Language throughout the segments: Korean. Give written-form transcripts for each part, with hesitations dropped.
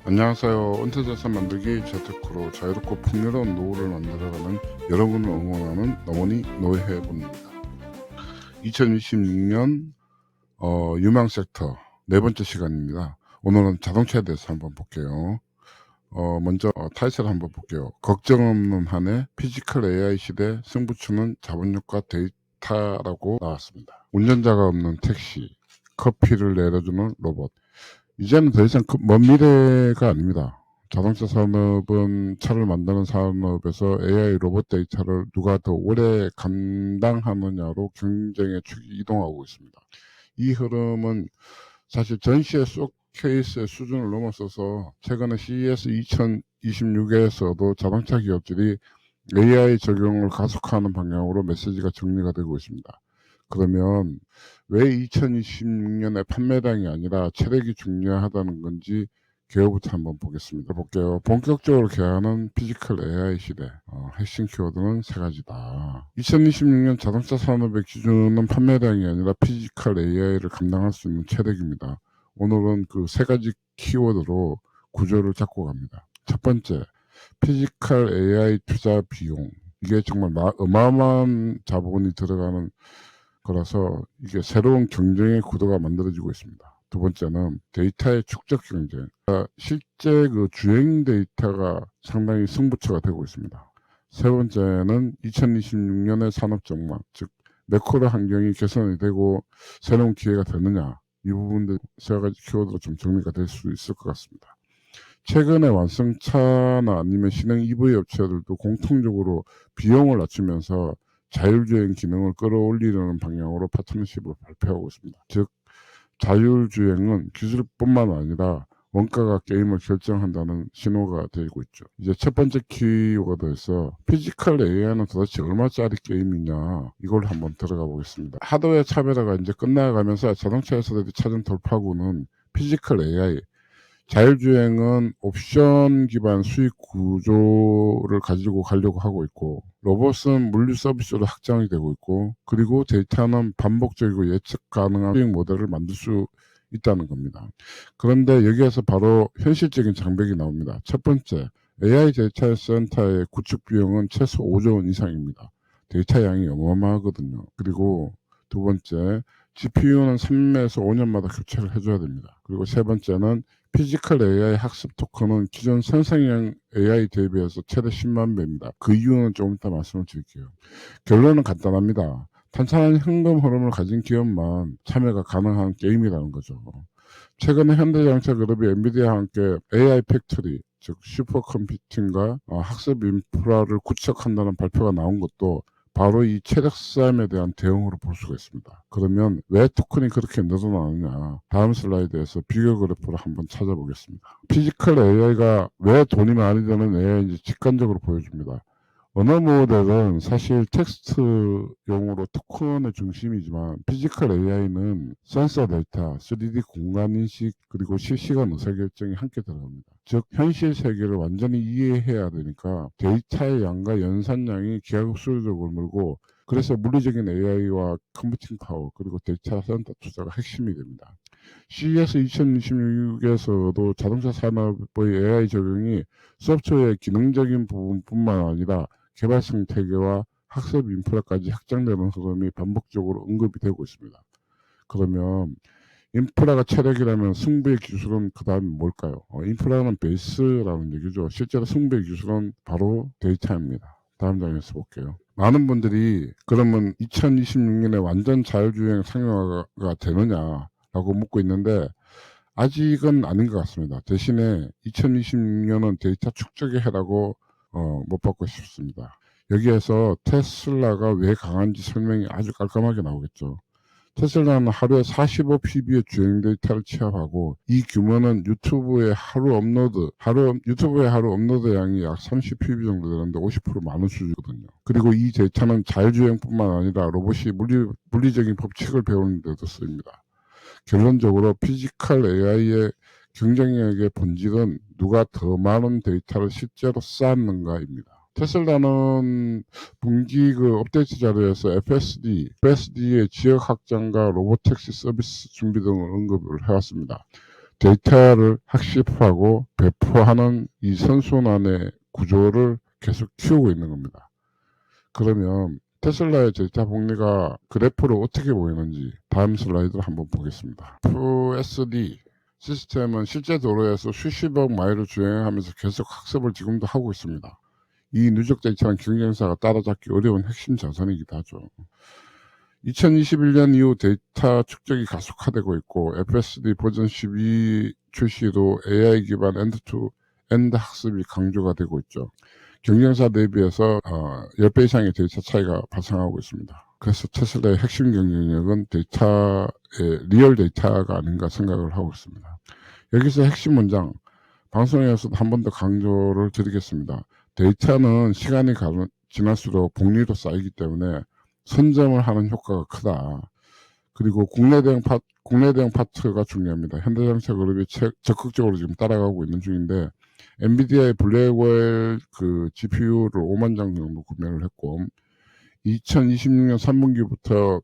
안녕하세요. 은퇴자산 만들기 재테크로 자유롭고 풍요로운 노후를 만들어가는 여러분을 응원하는 노원이 노회해봅니다. 2026년 유망 섹터 네 번째 시간입니다. 오늘은 자동차에 대해서 한번 볼게요. 먼저 타이틀 한번 볼게요. 걱정 없는 한 해 피지컬 AI 시대 승부처는 자본력과 데이터라고 나왔습니다. 운전자가 없는 택시, 커피를 내려주는 로봇. 이제는 더 이상 먼 미래가 아닙니다. 자동차 산업은 차를 만드는 산업에서 AI 로봇 데이터를 누가 더 오래 감당하느냐로 경쟁의 축이 이동하고 있습니다. 이 흐름은 사실 전시의 쇼케이스의 수준을 넘어서서 최근에 CES 2026에서도 자동차 기업들이 AI 적용을 가속화하는 방향으로 메시지가 정리가 되고 있습니다. 그러면 왜 2026년에 판매량이 아니라 체력이 중요하다는 건지 개요부터 한번 보겠습니다. 볼게요. 본격적으로 개하는 피지컬 AI 시대. 핵심 키워드는 세 가지다. 2026년 자동차 산업의 기준은 판매량이 아니라 피지컬 AI를 감당할 수 있는 체력입니다. 오늘은 그 세 가지 키워드로 구조를 잡고 갑니다. 첫 번째, 피지컬 AI 투자 비용. 이게 정말 어마어마한 자본이 들어가는 거라서 이게 새로운 경쟁의 구도가 만들어지고 있습니다. 두 번째는 데이터의 축적 경쟁. 실제 그 주행 데이터가 상당히 승부처가 되고 있습니다. 세 번째는 2026년의 산업 전망, 즉 매크로 환경이 개선이 되고 새로운 기회가 되느냐, 이 부분들 세 가지 키워드로 좀 정리가 될 수 있을 것 같습니다. 최근에 완성차나 아니면 신형 EV 업체들도 공통적으로 비용을 낮추면서 자율주행 기능을 끌어올리려는 방향으로 파트너십을 발표하고 있습니다. 즉 자율주행은 기술뿐만 아니라 원가가 게임을 결정한다는 신호가 되고 있죠. 이제 첫 번째 키워드에서 피지컬 AI는 도대체 얼마짜리 게임이냐, 이걸 한번 들어가 보겠습니다. 하드웨어 차별화가 이제 끝나가면서 자동차 회사들이 찾은 돌파구는 피지컬 AI, 자율주행은 옵션 기반 수익 구조를 가지고 가려고 하고 있고, 로봇은 물류 서비스로 확장이 되고 있고, 그리고 데이터는 반복적이고 예측 가능한 수익 모델을 만들 수 있다는 겁니다. 그런데 여기에서 바로 현실적인 장벽이 나옵니다. 첫 번째, AI 데이터 센터의 구축 비용은 최소 5조 원 이상입니다. 데이터 양이 어마어마하거든요. 그리고 두 번째, GPU는 3에서 5년마다 교체를 해줘야 됩니다. 그리고 세 번째는 피지컬 AI 학습 토큰은 기존 생성형 AI 대비해서 최대 10만 배입니다. 그 이유는 조금 이따 말씀을 드릴게요. 결론은 간단합니다. 탄탄한 현금 흐름을 가진 기업만 참여가 가능한 게임이라는 거죠. 최근에 현대자동차그룹이 엔비디아와 함께 AI 팩토리, 즉 슈퍼컴퓨팅과 학습 인프라를 구축한다는 발표가 나온 것도 바로 이 체력 싸움에 대한 대응으로 볼 수가 있습니다. 그러면 왜 토큰이 그렇게 늘어나느냐, 다음 슬라이드에서 비교 그래프를 한번 찾아보겠습니다. 피지컬 AI가 왜 돈이 많이 드는 AI인지 직관적으로 보여줍니다. 언어 모델은 사실 텍스트용으로 토큰의 중심이지만 피지컬 AI는 센서 데이터, 3D 공간 인식, 그리고 실시간 의사결정이 함께 들어갑니다. 즉 현실 세계를 완전히 이해해야 되니까 데이터의 양과 연산량이 기하급수적으로 늘고, 그래서 물리적인 AI와 컴퓨팅 파워 그리고 데이터 센터 투자가 핵심이 됩니다. CES 2026에서도 자동차 산업의 AI 적용이 소프트웨어의 기능적인 부분뿐만 아니라 개발성 체계와 학습 인프라까지 확장되는 흐름이 반복적으로 언급이 되고 있습니다. 그러면 인프라가 체력이라면 승부의 기술은 그 다음에 뭘까요? 인프라는 베이스라는 얘기죠. 실제로 승부의 기술은 바로 데이터입니다. 다음 장에서 볼게요. 많은 분들이 그러면 2026년에 완전 자율주행 상용화가 되느냐라고 묻고 있는데, 아직은 아닌 것 같습니다. 대신에 2026년은 데이터 축적의 해라고 못 받고 싶습니다. 여기에서 테슬라가 왜 강한지 설명이 아주 깔끔하게 나오겠죠. 테슬라는 하루에 45PB의 주행 데이터를 취합하고, 이 규모는 유튜브의 하루 업로드 양이 약 30PB 정도 되는데 50% 많은 수준이거든요. 그리고 이 데이터는 자율주행뿐만 아니라 로봇이 물리적인 법칙을 배우는 데도 쓰입니다. 결론적으로 피지컬 AI의 경쟁력의 본질은 누가 더 많은 데이터를 실제로 쌓았는가입니다. 테슬라는 분기 업데이트 자료에서 FSD의 지역 확장과 로보택시 서비스 준비 등을 언급을 해왔습니다. 데이터를 학습하고 배포하는 이 선순환의 구조를 계속 키우고 있는 겁니다. 그러면 테슬라의 데이터 복리가 그래프로 어떻게 보이는지 다음 슬라이드를 한번 보겠습니다. FSD 시스템은 실제 도로에서 수십억 마일을 주행하면서 계속 학습을 지금도 하고 있습니다. 이 누적 데이터는 경쟁사가 따라잡기 어려운 핵심 자산이기도 하죠. 2021년 이후 데이터 축적이 가속화되고 있고 FSD 버전 12 출시로 AI 기반 엔드-투-엔드 학습이 강조가 되고 있죠. 경쟁사 대비해서 10배 이상의 데이터 차이가 발생하고 있습니다. 그래서 테슬라의 핵심 경쟁력은 리얼 데이터가 아닌가 생각을 하고 있습니다. 여기서 핵심 문장, 방송에서도 한 번 더 강조를 드리겠습니다. 데이터는 시간이 지날수록 복리도 쌓이기 때문에 선점을 하는 효과가 크다. 그리고 국내 대응 파트가 중요합니다. 현대자동차 그룹이 적극적으로 지금 따라가고 있는 중인데 엔비디아의 블랙웰 GPU를 5만 장 정도 구매를 했고 2026년 3분기부터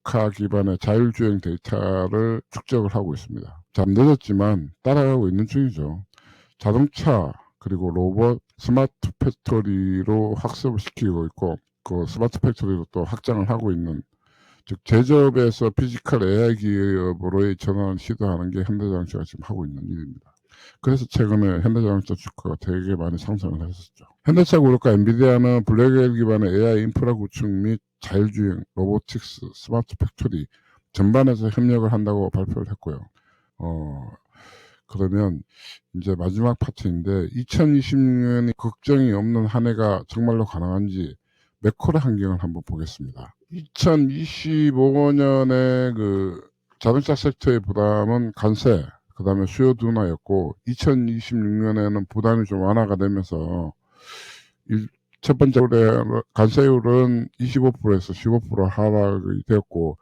카 기반의 자율주행 데이터를 축적을 하고 있습니다. 참 늦었지만 따라가고 있는 중이죠. 자동차 그리고 로봇 스마트 팩토리로 학습을 시키고 있고 그 스마트 팩토리로 또 확장을 하고 있는 즉 제조업에서 피지컬 AI 기업으로의 전환을 시도하는 게 현대자동차가 지금 하고 있는 일입니다. 그래서 최근에 현대자동차 주가가 되게 많이 상승을 했었죠. 현대차 그룹과 엔비디아는 블랙웰 기반의 AI 인프라 구축 및 자율주행, 로보틱스, 스마트 팩토리 전반에서 협력을 한다고 발표를 했고요. 그러면 이제 마지막 파트인데 2026년이 걱정이 없는 한 해가 정말로 가능한지 매크로 환경을 한번 보겠습니다. 2025년에 자동차 섹터의 부담은 관세, 그 다음에 수요 둔화였고 2026년에는 부담이 좀 완화가 되면서 첫 번째 관세율은 25%에서 15% 하락이 되었고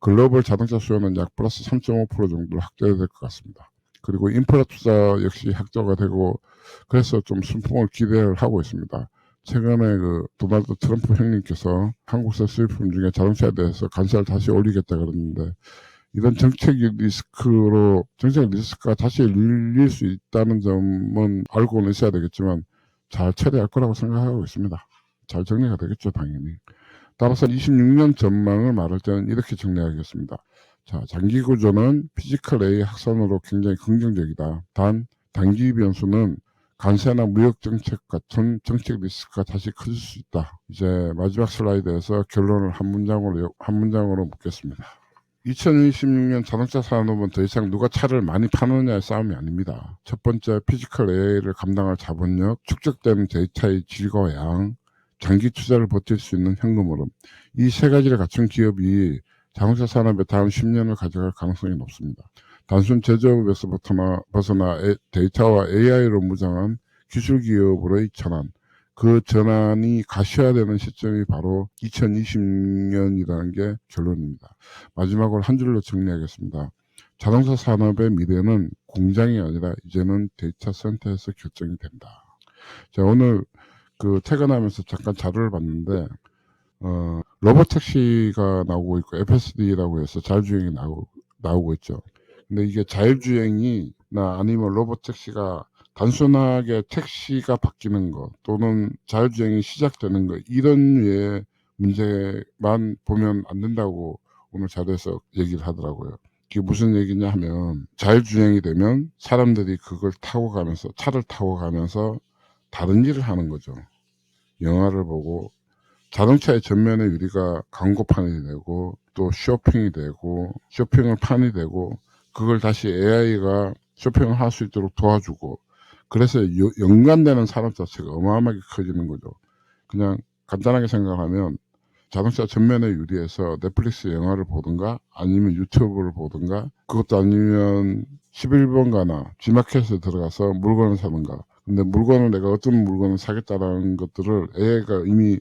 글로벌 자동차 수요는 약 플러스 3.5% 정도로 확대될 것 같습니다. 그리고 인프라 투자 역시 확대가 되고 그래서 좀 순풍을 기대를 하고 있습니다. 최근에 도널드 트럼프 형님께서 한국산 수입품 중에 자동차에 대해서 관세를 다시 올리겠다 그랬는데 이런 정책 리스크가 다시 밀릴 수 있다는 점은 알고는 있어야 되겠지만 잘 처리할 거라고 생각하고 있습니다. 잘 정리가 되겠죠, 당연히. 따라서 26년 전망을 말할 때는 이렇게 정리하겠습니다. 자, 장기 구조는 피지컬 AI 확산으로 굉장히 긍정적이다. 단, 단기 변수는 관세나 무역 정책 같은 정책 리스크가 다시 커질 수 있다. 이제 마지막 슬라이드에서 결론을 한 문장으로 묻겠습니다. 2026년 자동차 산업은 더 이상 누가 차를 많이 파느냐의 싸움이 아닙니다. 첫 번째, 피지컬 AI를 감당할 자본력, 축적되는 데이터의 질과 양, 장기 투자를 버틸 수 있는 현금 흐름. 이 세 가지를 갖춘 기업이 자동차 산업의 다음 10년을 가져갈 가능성이 높습니다. 단순 제조업에서 벗어나 데이터와 AI로 무장한 기술 기업으로의 전환. 그 전환이 가시화되는 시점이 바로 2026년이라는 게 결론입니다. 마지막으로 한 줄로 정리하겠습니다. 자동차 산업의 미래는 공장이 아니라 이제는 데이터 센터에서 결정이 된다. 자, 오늘 퇴근하면서 잠깐 자료를 봤는데 로보택시가 나오고 있고 FSD라고 해서 자율주행이 나오고 있죠. 근데 이게 자율주행이나 아니면 로보택시가 단순하게 택시가 바뀌는 것 또는 자율주행이 시작되는 것 이런 류의 문제만 보면 안 된다고 오늘 자료에서 얘기를 하더라고요. 이게 무슨 얘기냐 하면 자율주행이 되면 사람들이 그걸 타고 가면서 차를 타고 가면서 다른 일을 하는 거죠. 영화를 보고 자동차의 전면에 유리가 광고판이 되고 또 쇼핑이 되고 쇼핑을 판이 되고 그걸 다시 AI가 쇼핑을 할 수 있도록 도와주고 그래서 연관되는 산업 자체가 어마어마하게 커지는 거죠. 그냥 간단하게 생각하면 자동차 전면에 유리해서 넷플릭스 영화를 보든가 아니면 유튜브를 보든가 그것도 아니면 11번가나 G마켓에 들어가서 물건을 사든가 근데 물건을 내가 어떤 물건을 사겠다라는 것들을 AI가 이미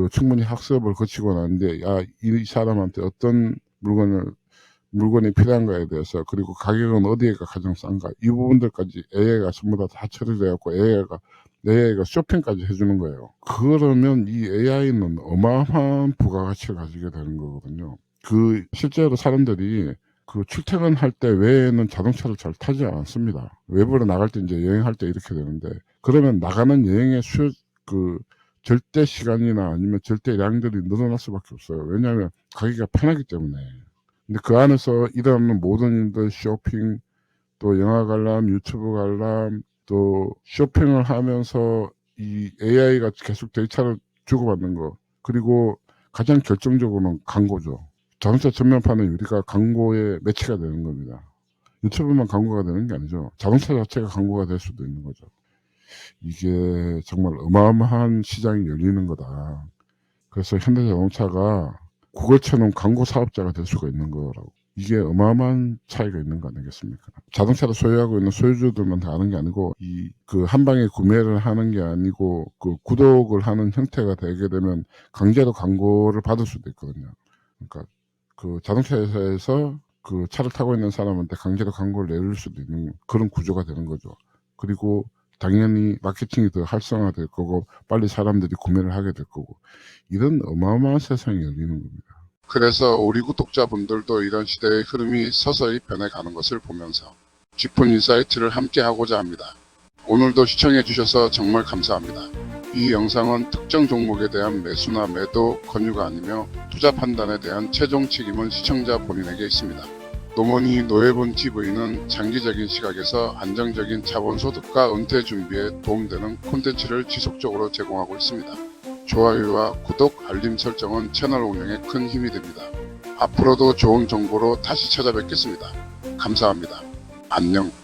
충분히 학습을 거치고 나는데 이 사람한테 어떤 물건이 필요한가에 대해서 그리고 가격은 어디가 가장 싼가 이 부분들까지 AI가 전부 다 처리되었고 AI가 쇼핑까지 해주는 거예요. 그러면 이 AI는 어마어마한 부가가치를 가지게 되는 거거든요. 실제로 사람들이 그 출퇴근할 때 외에는 자동차를 잘 타지 않습니다. 외부로 나갈 때 이제 여행할 때 이렇게 되는데, 그러면 나가는 여행의 그 절대 시간이나 아니면 절대량들이 늘어날 수밖에 없어요. 왜냐하면 가기가 편하기 때문에. 근데 그 안에서 일하는 모든 일들, 쇼핑, 또 영화 관람, 유튜브 관람, 또 쇼핑을 하면서 이 AI가 계속 데이터를 주고받는 거, 그리고 가장 결정적으로는 광고죠. 자동차 전면판은 우리가 광고에 매치가 되는 겁니다. 유튜브만 광고가 되는 게 아니죠. 자동차 자체가 광고가 될 수도 있는 거죠. 이게 정말 어마어마한 시장이 열리는 거다. 그래서 현대자동차가 구글처럼 광고 사업자가 될 수가 있는 거라고. 이게 어마어마한 차이가 있는 거 아니겠습니까? 자동차를 소유하고 있는 소유주들만 다 아는 게 아니고, 그 한 방에 구매를 하는 게 아니고, 그 구독을 하는 형태가 되게 되면 강제로 광고를 받을 수도 있거든요. 그러니까 그 자동차 회사에서 그 차를 타고 있는 사람한테 강제로 광고를 내릴 수도 있는 그런 구조가 되는 거죠. 그리고 당연히 마케팅이 더 활성화될 거고, 빨리 사람들이 구매를 하게 될 거고, 이런 어마어마한 세상이 열리는 겁니다. 그래서 우리 구독자분들도 이런 시대의 흐름이 서서히 변해가는 것을 보면서 쥐폰 인사이트를 함께 하고자 합니다. 오늘도 시청해 주셔서 정말 감사합니다. 이 영상은 특정 종목에 대한 매수나 매도 권유가 아니며 투자 판단에 대한 최종 책임은 시청자 본인에게 있습니다. 노무니 노예분 TV는 장기적인 시각에서 안정적인 자본소득과 은퇴 준비에 도움되는 콘텐츠를 지속적으로 제공하고 있습니다. 좋아요와 구독, 알림 설정은 채널 운영에 큰 힘이 됩니다. 앞으로도 좋은 정보로 다시 찾아뵙겠습니다. 감사합니다. 안녕.